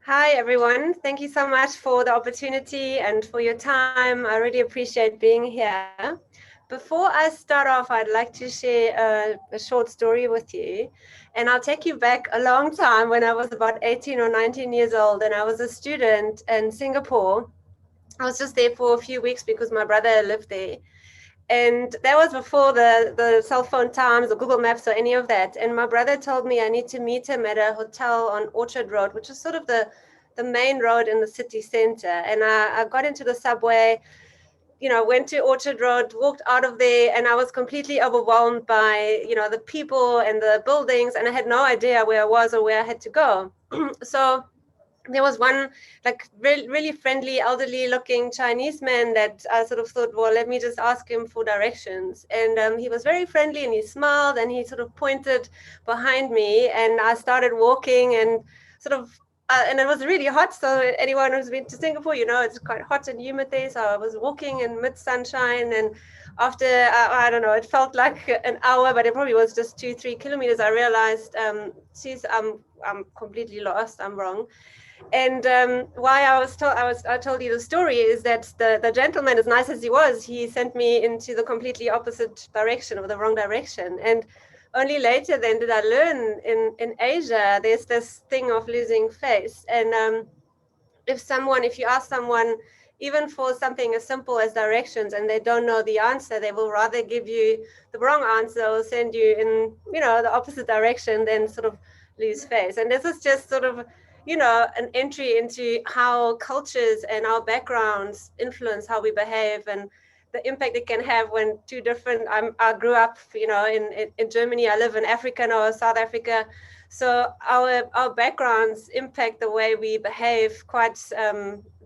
Hi, everyone. Thank you so much for the opportunity and for your time. I really appreciate being here. Before I start off, I'd like to share a short story with you. And I'll take you back a long time when I was about 18 or 19 years old and I was a student in Singapore. I was just there for a few weeks because my brother lived there. And that was before the cell phone times or Google Maps or any of that. And my brother told me I need to meet him at a hotel on Orchard Road, which is sort of the main road in the city center. And I got into the subway, went to Orchard Road, walked out of there, and I was completely overwhelmed by, the people and the buildings. And I had no idea where I was or where I had to go. So there was one like really friendly elderly looking Chinese man that I sort of thought, well, let me just ask him for directions. And he was very friendly and he smiled and he sort of pointed behind me and I started walking and sort of and it was really hot, so anyone who's been to Singapore, it's quite hot and humid there. So I was walking in mid sunshine, and after I don't know, it felt like an hour, but it probably was just 2-3 kilometers. I realized, geez, I'm completely lost. I'm wrong. And why I told you the story is that the gentleman, as nice as he was, he sent me into the completely opposite direction or the wrong direction. And only later then did I learn in Asia, there's this thing of losing face. And if you ask someone, even for something as simple as directions, and they don't know the answer, they will rather give you the wrong answer or send you in, the opposite direction than sort of lose face. And this is just sort of, an entry into how cultures and our backgrounds influence how we behave and the impact it can have when two different, I grew up, in Germany. I live in Africa now, South Africa. So our backgrounds impact the way we behave quite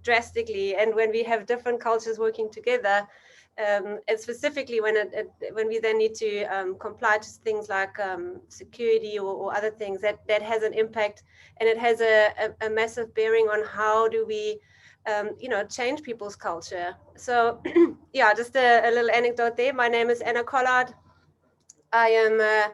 drastically. And when we have different cultures working together, and specifically when we then need to comply to things like security or other things, that has an impact, and it has a massive bearing on how do we change people's culture. So yeah, just a little anecdote there. My name is Anna Collard. I am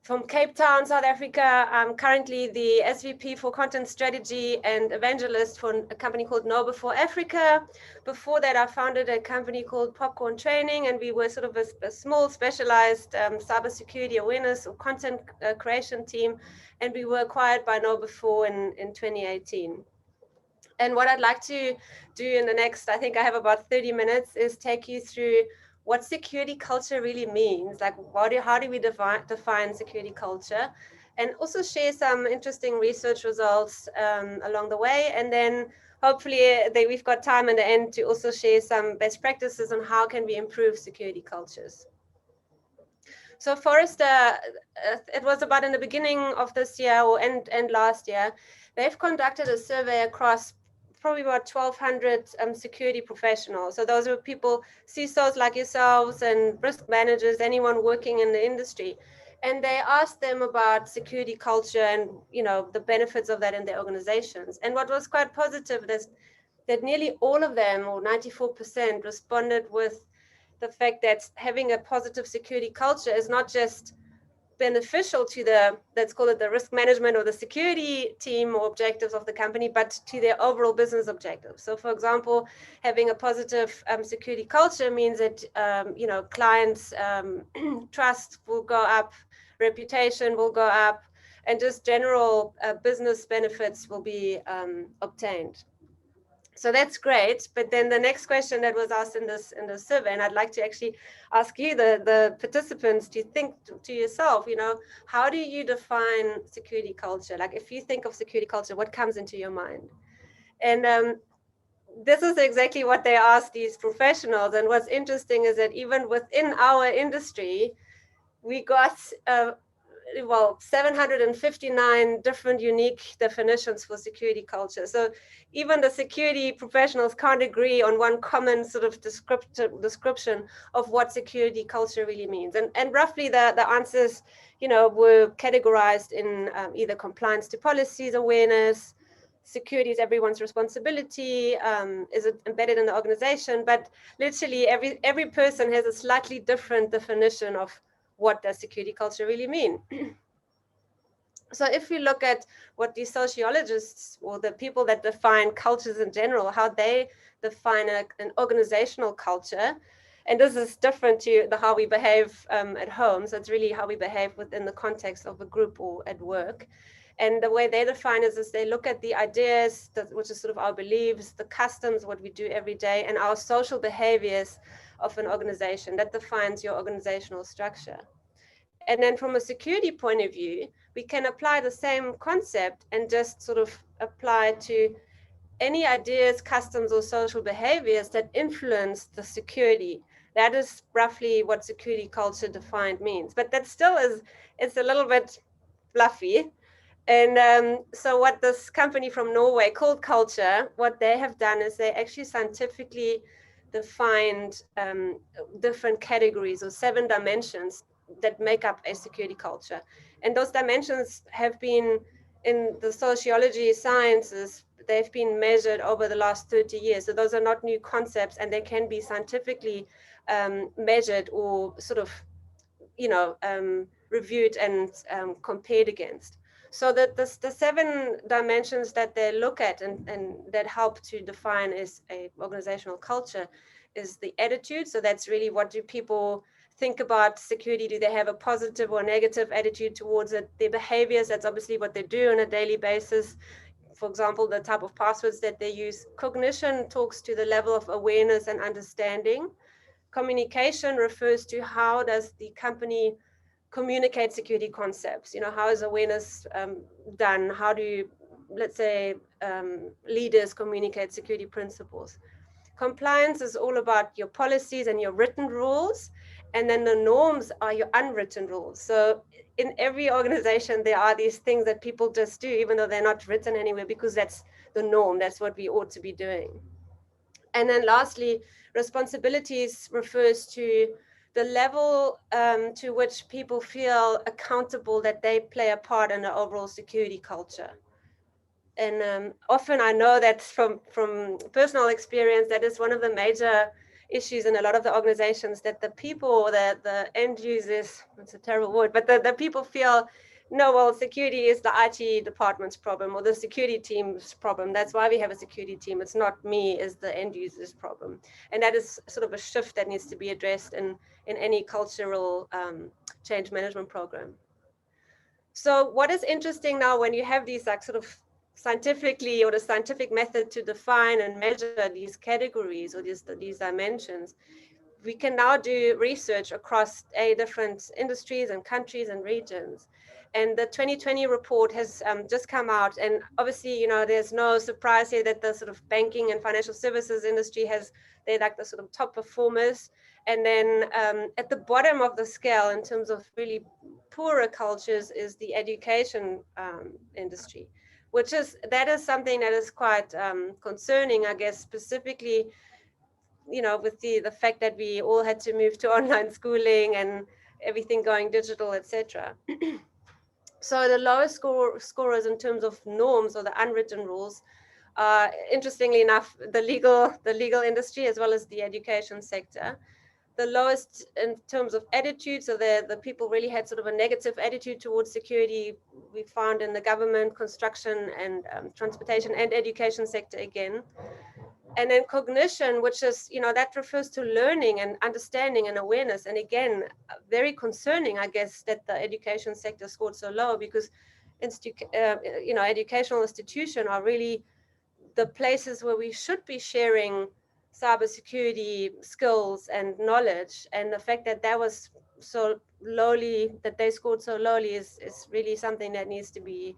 from Cape Town, South Africa. I'm currently the SVP for Content Strategy and Evangelist for a company called Know Before Africa. Before that, I founded a company called Popcorn Training, and we were sort of a small specialized cybersecurity awareness or content creation team, and we were acquired by Know Before in 2018. And what I'd like to do in the next, I think I have about 30 minutes, is take you through what security culture really means. Like, how do we define security culture? And also share some interesting research results along the way. And then hopefully we've got time in the end to also share some best practices on how can we improve security cultures. So Forrester, it was about in the beginning of this year or end last year, they've conducted a survey across probably about 1,200 security professionals. So those are people, CISOs like yourselves and risk managers, anyone working in the industry. And they asked them about security culture and, the benefits of that in their organizations. And what was quite positive is that nearly all of them, or 94%, responded with the fact that having a positive security culture is not just beneficial to let's call it the risk management or the security team or objectives of the company, but to their overall business objectives. So for example, having a positive security culture means that, clients' trust will go up, reputation will go up, and just general business benefits will be obtained. So that's great. But then the next question that was asked in this survey, and I'd like to actually ask you, the participants, to think to yourself, how do you define security culture? Like, if you think of security culture, what comes into your mind? And this is exactly what they asked these professionals. And what's interesting is that even within our industry, we got 759 different unique definitions for security culture. So even the security professionals can't agree on one common sort of description of what security culture really means. And roughly the answers, were categorized in either compliance to policies, awareness, security is everyone's responsibility, is it embedded in the organization? But literally every person has a slightly different definition of what does security culture really mean. So if we look at what the sociologists or the people that define cultures in general, how they define an organizational culture, and this is different to how we behave at home. So it's really how we behave within the context of a group or at work. And the way they define it is they look at the ideas, which is sort of our beliefs, the customs, what we do every day, and our social behaviors of an organization. That defines your organizational structure. And then from a security point of view, we can apply the same concept and just sort of apply to any ideas, customs, or social behaviors that influence the security. That is roughly what security culture defined means. But that still is, it's a little bit fluffy. And so what this company from Norway called Culture, what they have done is they actually scientifically defined different categories or 7 dimensions that make up a security culture. And those dimensions have been in the sociology sciences, they've been measured over the last 30 years. So those are not new concepts, and they can be scientifically measured or sort of, reviewed and compared against. So that the 7 dimensions that they look at and that help to define as a organizational culture is the attitude. So that's really, what do people think about security? Do they have a positive or negative attitude towards it? Their behaviors, that's obviously what they do on a daily basis. For example, the type of passwords that they use. Cognition talks to the level of awareness and understanding. Communication refers to how does the company communicate security concepts. How is awareness done? How do, let's say, leaders communicate security principles? Compliance is all about your policies and your written rules, and then the norms are your unwritten rules. So in every organization, there are these things that people just do, even though they're not written anywhere, because that's the norm. That's what we ought to be doing. And then lastly, responsibilities refers to the level to which people feel accountable that they play a part in the overall security culture. And often I know that from personal experience, that is one of the major issues in a lot of the organizations, that the people, the end users, it's a terrible word, but the people feel, no, well, security is the IT department's problem or the security team's problem. That's why we have a security team. It's not me as the end user's problem. And that is sort of a shift that needs to be addressed in any cultural change management program. So what is interesting now, when you have these like sort of scientifically, or the scientific method to define and measure these categories or these dimensions, we can now do research across different industries and countries and regions. And the 2020 report has just come out, and obviously, there's no surprise here that the sort of banking and financial services industry they're like the sort of top performers. And then at the bottom of the scale, in terms of really poorer cultures, is the education industry, that is something that is quite concerning, I guess, specifically, with the fact that we all had to move to online schooling and everything going digital, etc. So the lowest scorers in terms of norms or the unwritten rules, interestingly enough, the legal industry as well as the education sector. The lowest in terms of attitude, so the people really had sort of a negative attitude towards security, we found in the government, construction, and transportation and education sector again. And then cognition, which is, that refers to learning and understanding and awareness. And again, very concerning, I guess, that the education sector scored so low, because educational institutions are really the places where we should be sharing cybersecurity skills and knowledge. And the fact that was so lowly, that they scored so lowly, is really something that needs to be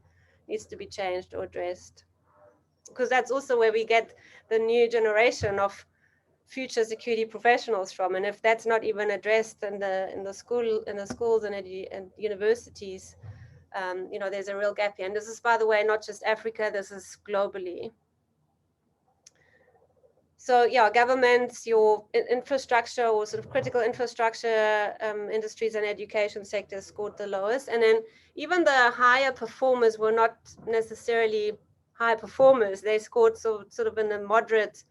changed or addressed, because that's also where we get the new generation of future security professionals from. And if that's not even addressed in the schools and universities, there's a real gap here. And this is, by the way, not just Africa, this is globally. So yeah, governments, your infrastructure or sort of critical infrastructure industries and education sectors scored the lowest. And then even the higher performers were not necessarily high performers. They scored sort of in the moderate,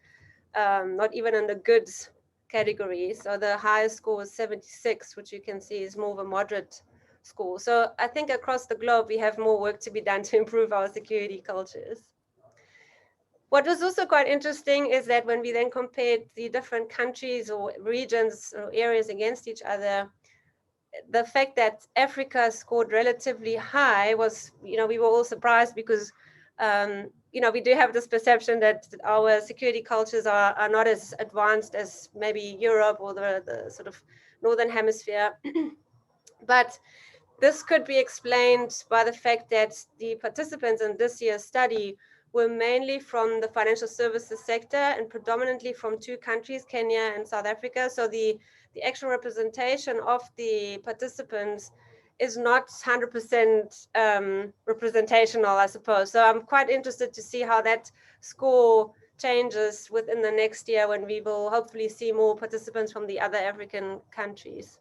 not even in the goods category. So the highest score was 76, which you can see is more of a moderate score. So I think across the globe, we have more work to be done to improve our security cultures. What was also quite interesting is that when we then compared the different countries or regions or areas against each other, the fact that Africa scored relatively high was, we were all surprised because, we do have this perception that our security cultures are not as advanced as maybe Europe or the sort of Northern Hemisphere. But this could be explained by the fact that the participants in this year's study were mainly from the financial services sector and predominantly from two countries, Kenya and South Africa. So the actual representation of the participants is not 100% representational, I suppose. So I'm quite interested to see how that score changes within the next year when we will hopefully see more participants from the other African countries.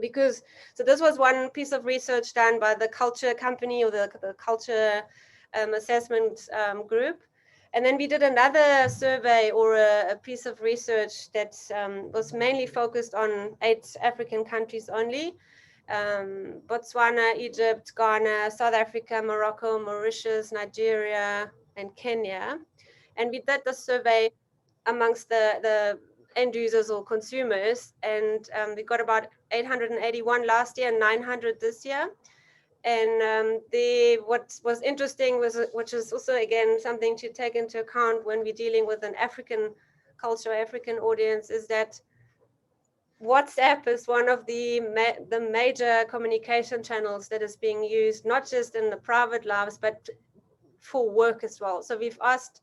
Because so this was one piece of research done by the culture company or the culture assessment group, and then we did another survey or a piece of research that was mainly focused on 8 African countries only: Botswana, Egypt, Ghana, South Africa, Morocco, Mauritius, Nigeria, and Kenya. And we did the survey amongst the end users or consumers, and we got about 881 last year and 900 this year. And what was interesting was, which is also again something to take into account when we're dealing with an African culture, African audience, is that WhatsApp is one of the major communication channels that is being used, not just in the private lives, but for work as well. So we've asked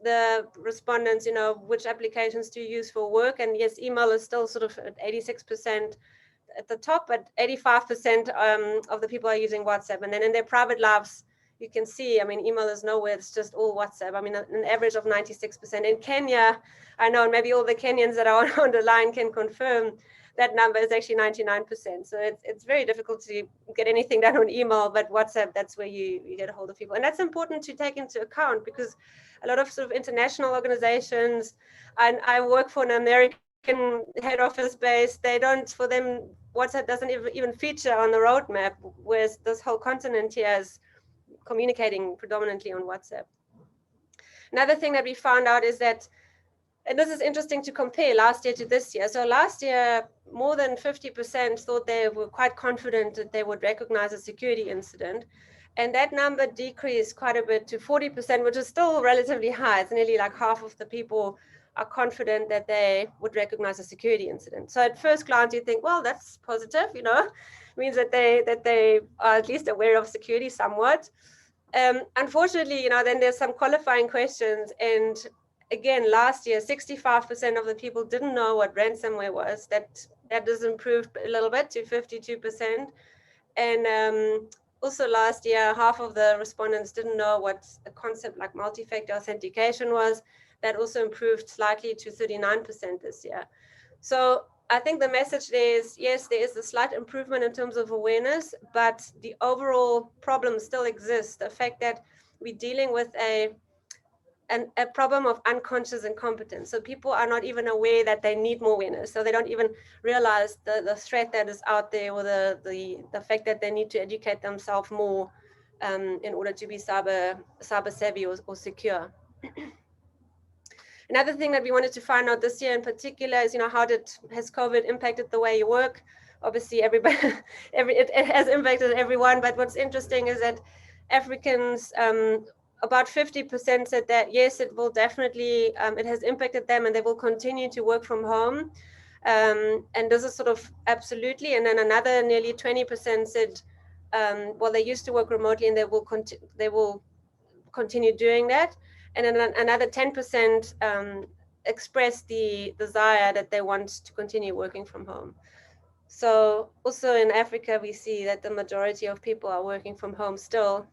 the respondents, which applications do you use for work? And yes, email is still sort of at 86% at the top, but 85% of the people are using WhatsApp. And then in their private lives, you can see, email is nowhere, it's just all WhatsApp. An average of 96%. In Kenya, I know, and maybe all the Kenyans that are on the line can confirm, that number is actually 99%. So it's very difficult to get anything done on email, but WhatsApp, that's where you get a hold of people. And that's important to take into account, because a lot of sort of international organizations, and I work for an American head office base, they don't, for them, WhatsApp doesn't even feature on the roadmap, whereas this whole continent here is communicating predominantly on WhatsApp. Another thing that we found out is that, and this is interesting to compare last year to this year. So last year, more than 50% thought they were quite confident that they would recognize a security incident. And that number decreased quite a bit to 40%, which is still relatively high. It's nearly like half of the people are confident that they would recognize a security incident. So at first glance, you think, well, that's positive, means that they are at least aware of security somewhat. Unfortunately, then there's some qualifying questions. And again, last year, 65% of the people didn't know what ransomware was. That has improved a little bit to 52%. And also last year, half of the respondents didn't know what a concept like multi-factor authentication was. That also improved slightly to 39% this year. So I think the message there is, yes, there is a slight improvement in terms of awareness, but the overall problem still exists. The fact that we're dealing with a problem of unconscious incompetence. So people are not even aware that they need more awareness. So they don't even realize the threat that is out there, or the fact that they need to educate themselves more in order to be cyber savvy or secure. Another thing that we wanted to find out this year in particular is, how has COVID impacted the way you work? Obviously, everybody, it has impacted everyone. But what's interesting is that Africans, about 50% said that yes, it will definitely, it has impacted them, and they will continue to work from home. And this is sort of absolutely. And then another nearly 20% said, well, they used to work remotely, and they will continue doing that. And then another 10% expressed the desire that they want to continue working from home. So also in Africa, we see that the majority of people are working from home still.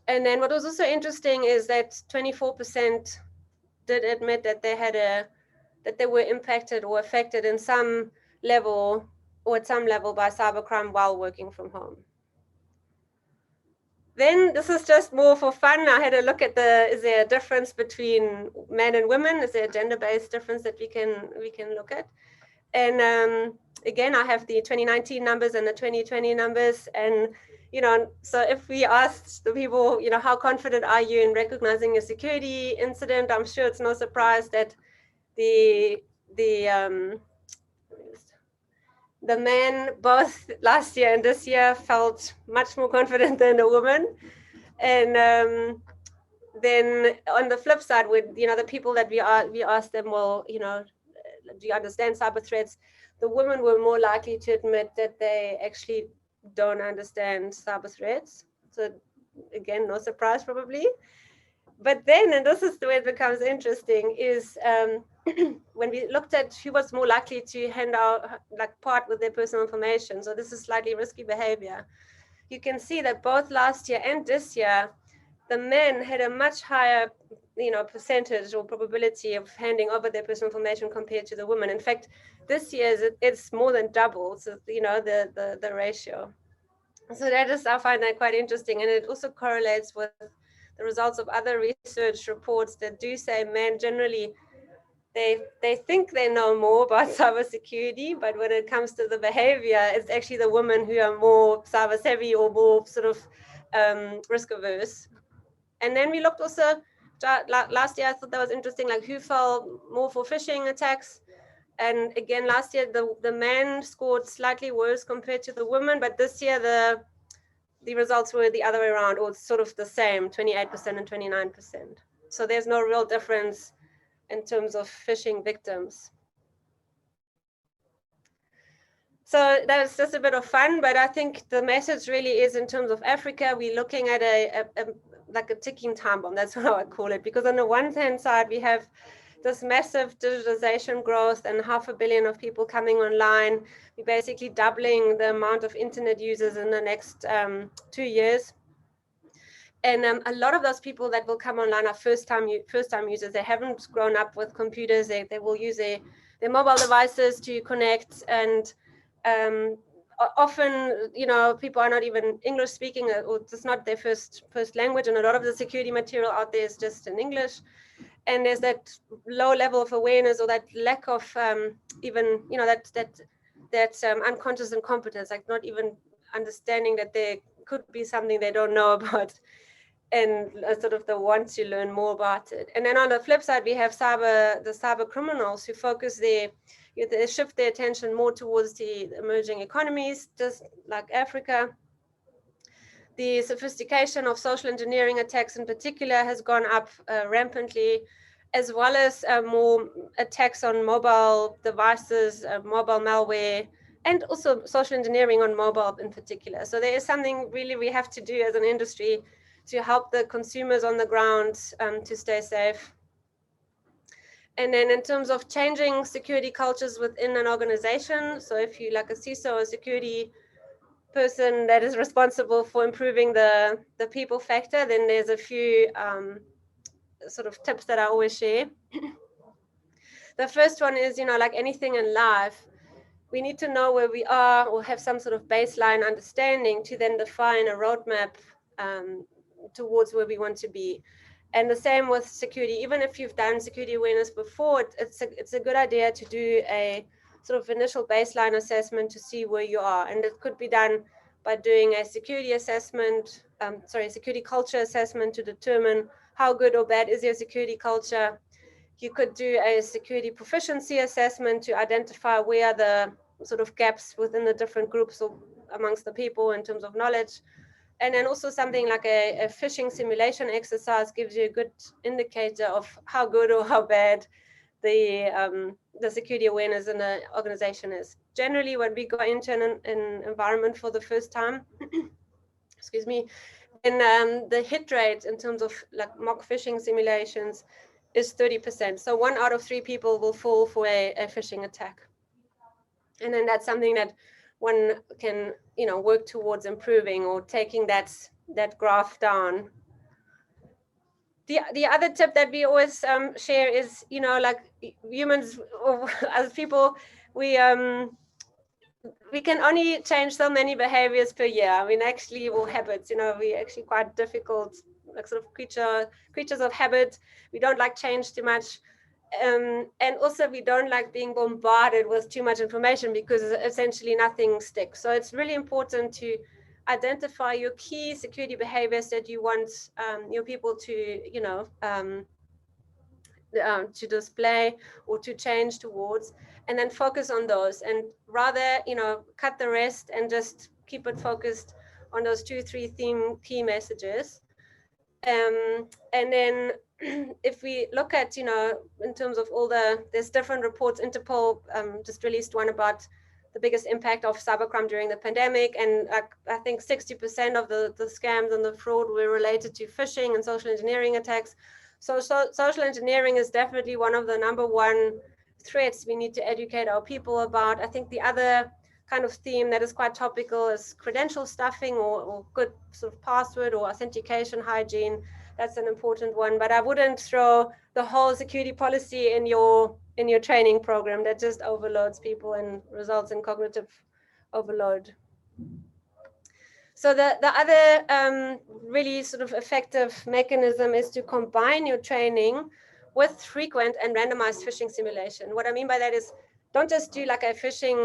And then what was also interesting is that 24% did admit that they were impacted or affected in some level or at some level by cybercrime while working from home. Then this is just more for fun. I had a look at is there a difference between men and women? Is there a gender-based difference that we can look at? And again, I have the 2019 numbers and the 2020 numbers. And, you know, so if we asked the people, you know, how confident are you in recognizing a security incident, I'm sure it's no surprise that the men both last year and this year felt much more confident than the woman. And then on the flip side, with, you know, the people that we asked them, well, you know, do you understand cyber threats? The women were more likely to admit that they actually don't understand cyber threats. So again, no surprise probably. But then, and this is the way it becomes interesting, is when we looked at who was more likely to hand out, like, part with their personal information. So this is slightly risky behavior. You can see that both last year and this year, the men had a much higher, you know, percentage or probability of handing over their personal information compared to the women. In fact, this year it's more than double. So, you know, the ratio. So that is, I find that quite interesting, and it also correlates with the results of other research reports that do say men generally, they think they know more about cybersecurity, but when it comes to the behavior, it's actually the women who are more cyber savvy or more sort of risk averse. And then we looked also last year, I thought that was interesting, like who fell more for phishing attacks. And again, last year the men scored slightly worse compared to the women, but this year the results were the other way around, or sort of the same, 28% and 29%. So there's no real difference in terms of phishing victims. So that's just a bit of fun, but I think the message really is, in terms of Africa, we're looking at like a ticking time bomb. That's how I call it, because on the one hand side, we have this massive digitalization growth and 500 million of people coming online. We're basically doubling the amount of internet users in the next 2 years. And a lot of those people that will come online are first-time users. They haven't grown up with computers. They will use their mobile devices to connect, and often, you know, people are not even English speaking, or it's not their first language, and a lot of the security material out there is just in English. And there's that low level of awareness, or that lack of even, you know, that unconscious incompetence, like not even understanding that there could be something they don't know about, and sort of the want to learn more about it. And then on the flip side, we have the cyber criminals who focus they shift their attention more towards the emerging economies, just like Africa. The sophistication of social engineering attacks in particular has gone up rampantly, as well as more attacks on mobile devices, mobile malware, and also social engineering on mobile in particular. So there is something really we have to do as an industry to help the consumers on the ground to stay safe. And then in terms of changing security cultures within an organization, so if you like a CISO, a security person that is responsible for improving the people factor, then there's a few sort of tips that I always share. The first one is, you know, like anything in life, we need to know where we are, or have some sort of baseline understanding to then define a roadmap towards where we want to be. And the same with security. Even if you've done security awareness before, it's a good idea to do a sort of initial baseline assessment to see where you are. And it could be done by doing a security assessment, security culture assessment, to determine how good or bad is your security culture. You could do a security proficiency assessment to identify where are the sort of gaps within the different groups or amongst the people in terms of knowledge. And then also something like a phishing simulation exercise gives you a good indicator of how good or how bad the security awareness in the organization is. Generally, when we go into an environment for the first time, excuse me, then the hit rate in terms of like mock phishing simulations is 30%. So 1 out of 3 people will fall for a phishing attack. And then that's something that one can, you know, work towards improving, or taking that graph down. The other tip that we always share is, you know, like humans, or as people, we can only change so many behaviors per year. I mean, actually, or habits, you know, we're actually quite difficult, like sort of creatures of habit. We don't like change too much. And also we don't like being bombarded with too much information because essentially nothing sticks. So it's really important to identify your key security behaviors that you want your people to, to display or to change towards, and then focus on those, and rather, cut the rest and just keep it focused on those 2-3 key messages. And then if we look at, in terms of there's different reports. Interpol just released one about the biggest impact of cybercrime during the pandemic, and I think 60% of the scams and the fraud were related to phishing and social engineering attacks. So social engineering is definitely one of the number one threats we need to educate our people about. I think the other kind of theme that is quite topical is credential stuffing, or good sort of password or authentication hygiene. That's an important one, but I wouldn't throw the whole security policy in your training program. That just overloads people and results in cognitive overload. So the other really sort of effective mechanism is to combine your training with frequent and randomized phishing simulation. What I mean by that is, don't just do like a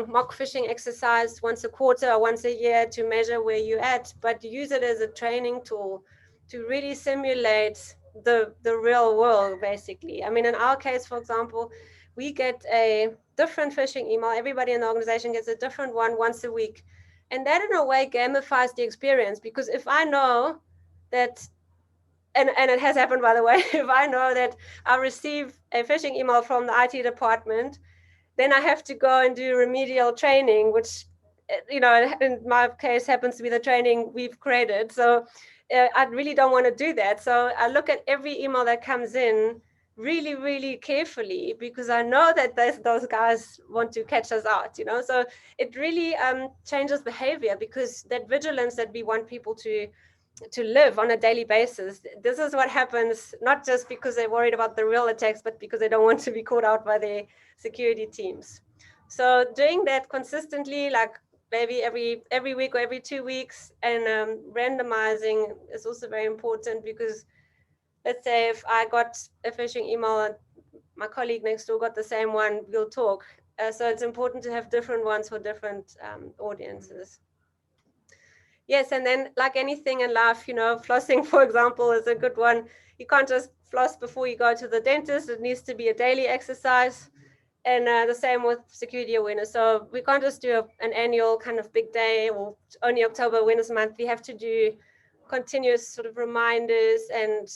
mock phishing exercise once a quarter or once a year to measure where you're at, but use it as a training tool to really simulate the real world, basically. I mean, in our case, for example, we get a different phishing email. Everybody in the organization gets a different one once a week. And that in a way gamifies the experience, because if I know that, and it has happened, by the way, if I know that I receive a phishing email from the IT department, then I have to go and do remedial training, which, in my case happens to be the training we've created. So I really don't want to do that. So I look at every email that comes in really, really carefully, because I know that those guys want to catch us out, So it really changes behavior, because that vigilance that we want people to live on a daily basis. This is what happens, not just because they're worried about the real attacks, but because they don't want to be caught out by their security teams. So doing that consistently, like maybe every week or every 2 weeks, and randomizing is also very important, because let's say if I got a phishing email and my colleague next door got the same one, we'll talk. So it's important to have different ones for different audiences. Yes, and then like anything in life, flossing, for example, is a good one. You can't just floss before you go to the dentist. It needs to be a daily exercise. And the same with security awareness. So we can't just do an annual kind of big day, or only October Awareness Month. We have to do continuous sort of reminders and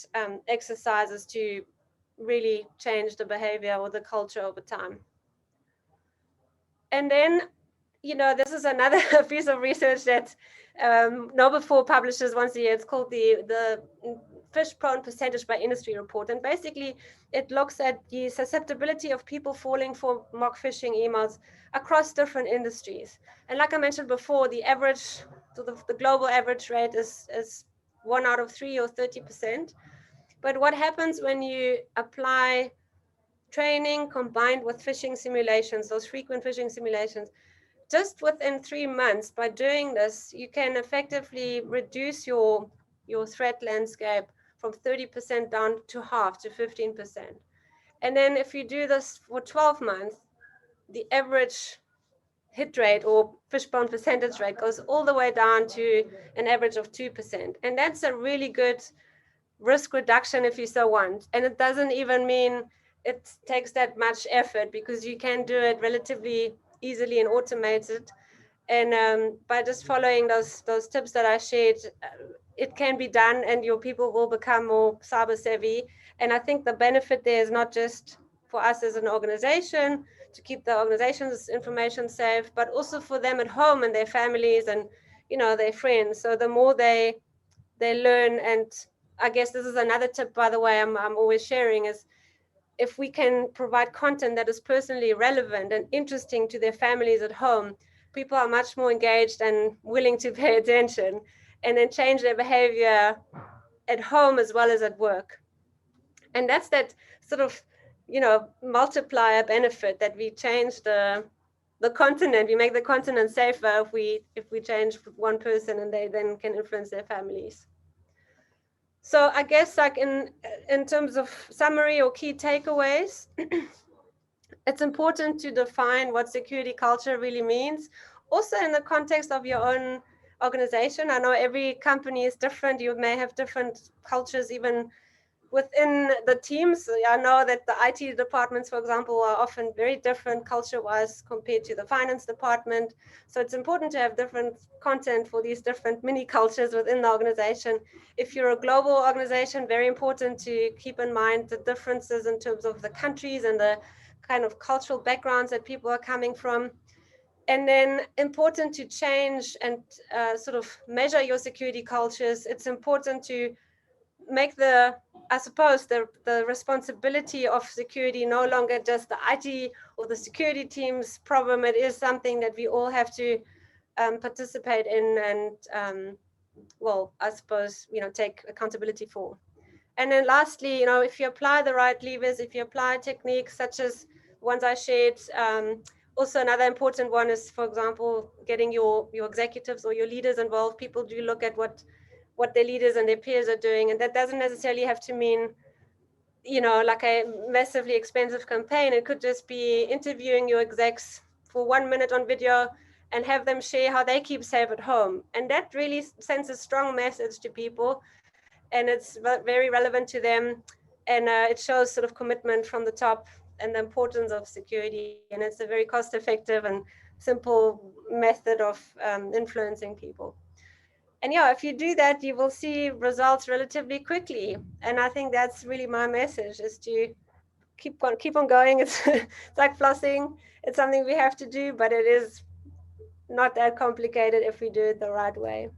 exercises to really change the behavior or the culture over time. And then, this is another piece of research that KnowBe4 publishes once a year. It's called the fish prone percentage by industry report. And basically it looks at the susceptibility of people falling for mock phishing emails across different industries. And like I mentioned before, the average, so the global average rate is 1 out of 3 or 30%. But what happens when you apply training combined with phishing simulations, those frequent phishing simulations, just within 3 months, by doing this, you can effectively reduce your threat landscape from 30% down to half, to 15%. And then if you do this for 12 months, the average hit rate or fishbone percentage rate goes all the way down to an average of 2%. And that's a really good risk reduction if you so want. And it doesn't even mean it takes that much effort, because you can do it relatively easily and automate it. And by just following those tips that I shared, it can be done, and your people will become more cyber savvy. And I think the benefit there is not just for us as an organization to keep the organization's information safe, but also for them at home and their families and their friends. So the more they learn, and I guess this is another tip, by the way, I'm always sharing, is if we can provide content that is personally relevant and interesting to their families at home, people are much more engaged and willing to pay attention, and then change their behavior at home as well as at work. And that's that sort of, multiplier benefit, that we change the continent, we make the continent safer if we change one person, and they then can influence their families. So I guess like in terms of summary or key takeaways, it's important to define what security culture really means. Also in the context of your own organization. I know every company is different. You may have different cultures even within the teams. I know that the IT departments, for example, are often very different culture-wise compared to the finance department. So it's important to have different content for these different mini cultures within the organization. If you're a global organization, very important to keep in mind the differences in terms of the countries and the kind of cultural backgrounds that people are coming from. And then important to change and sort of measure your security cultures. It's important to make I suppose the responsibility of security no longer just the IT or the security team's problem. It is something that we all have to participate in and well, I suppose, take accountability for. And then lastly, if you apply the right levers, if you apply techniques such as ones I shared, also another important one is, for example, getting your executives or your leaders involved. People do look at what their leaders and their peers are doing, and that doesn't necessarily have to mean like a massively expensive campaign. It could just be interviewing your execs for 1 minute on video and have them share how they keep safe at home, and that really sends a strong message to people, and it's very relevant to them, and it shows sort of commitment from the top and the importance of security, and it's a very cost effective and simple method of influencing people. And yeah, if you do that, you will see results relatively quickly. And I think that's really my message, is to keep on going. It's like flossing. It's something we have to do, but it is not that complicated if we do it the right way.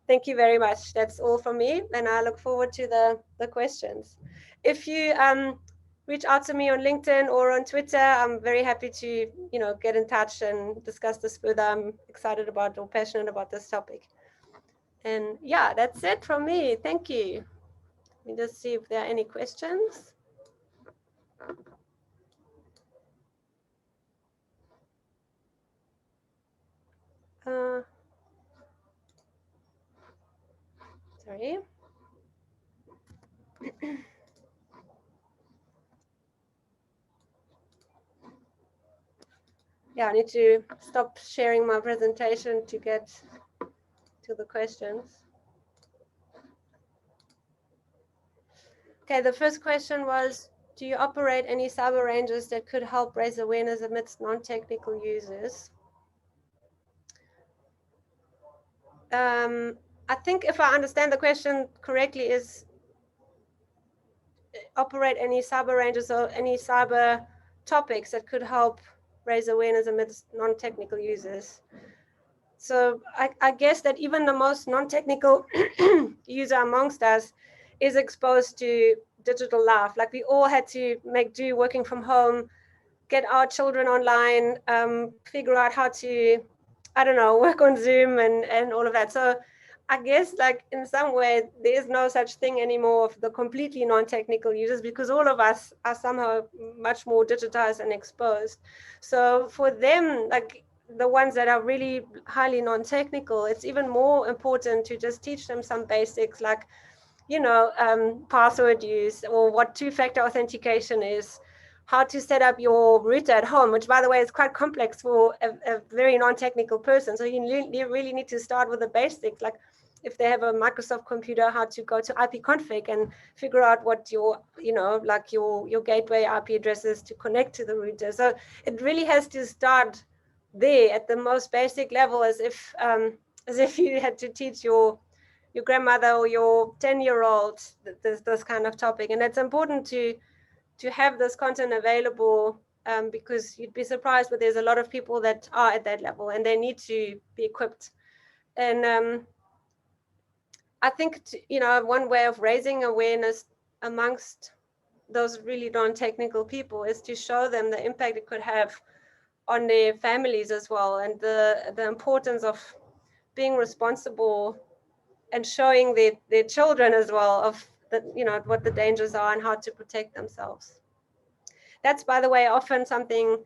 Thank you very much. That's all from me, and I look forward to the questions. If you reach out to me on LinkedIn or on Twitter, I'm very happy to get in touch and discuss this further. I'm excited about or passionate about this topic. And yeah, that's it from me. Thank you. Let me just see if there are any questions. Sorry. Yeah, I need to stop sharing my presentation to get to the questions. Okay, the first question was, do you operate any cyber ranges that could help raise awareness amidst non-technical users? I think if I understand the question correctly, is operate any cyber ranges or any cyber topics that could help raise awareness amidst non-technical users. So I guess that even the most non-technical user amongst us is exposed to digital life. Like we all had to make do working from home, get our children online, figure out how to, I don't know, work on Zoom and all of that. So I guess like in some way, there is no such thing anymore of the completely non-technical users, because all of us are somehow much more digitized and exposed. So for them, like the ones that are really highly non-technical, it's even more important to just teach them some basics like, password use, or what two-factor authentication is, how to set up your router at home, which by the way is quite complex for a very non-technical person. So you really need to start with the basics, like if they have a Microsoft computer, how to go to ipconfig and figure out what your, like your gateway IP address is to connect to the router. So it really has to start there at the most basic level, as if you had to teach your grandmother or your 10-year-old this kind of topic. And it's important to have this content available, because you'd be surprised, but there's a lot of people that are at that level and they need to be equipped. And I think one way of raising awareness amongst those really non-technical people is to show them the impact it could have on their families as well, and the importance of being responsible, and showing their children as well of what the dangers are and how to protect themselves. That's, by the way, often something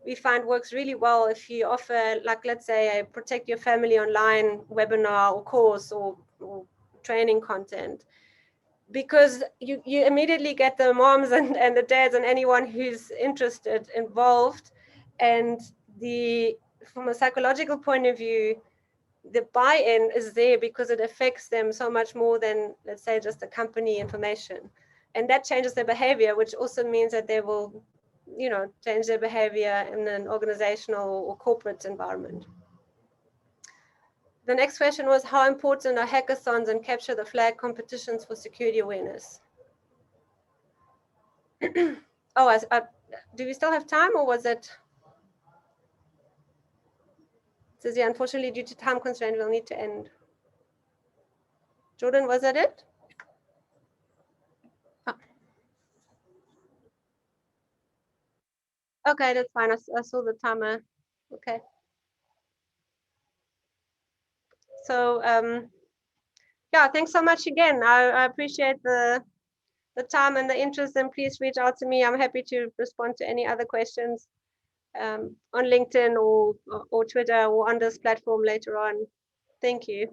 we find works really well if you offer, like, let's say, a protect your family online webinar or course or training content. because you immediately get the moms and the dads and anyone who's interested involved. And from a psychological point of view, the buy-in is there because it affects them so much more than, let's say, just the company information. And that changes their behavior, which also means that they will, change their behavior in an organizational or corporate environment. The next question was, how important are hackathons and capture the flag competitions for security awareness? Oh, do we still have time, or was it? Says, yeah, unfortunately, due to time constraint, we'll need to end. Jordan, was that it? Oh. Okay, that's fine. I saw the timer. Okay. So, yeah, thanks so much again. I appreciate the time and the interest, and please reach out to me. I'm happy to respond to any other questions on LinkedIn or Twitter or on this platform later on. Thank you.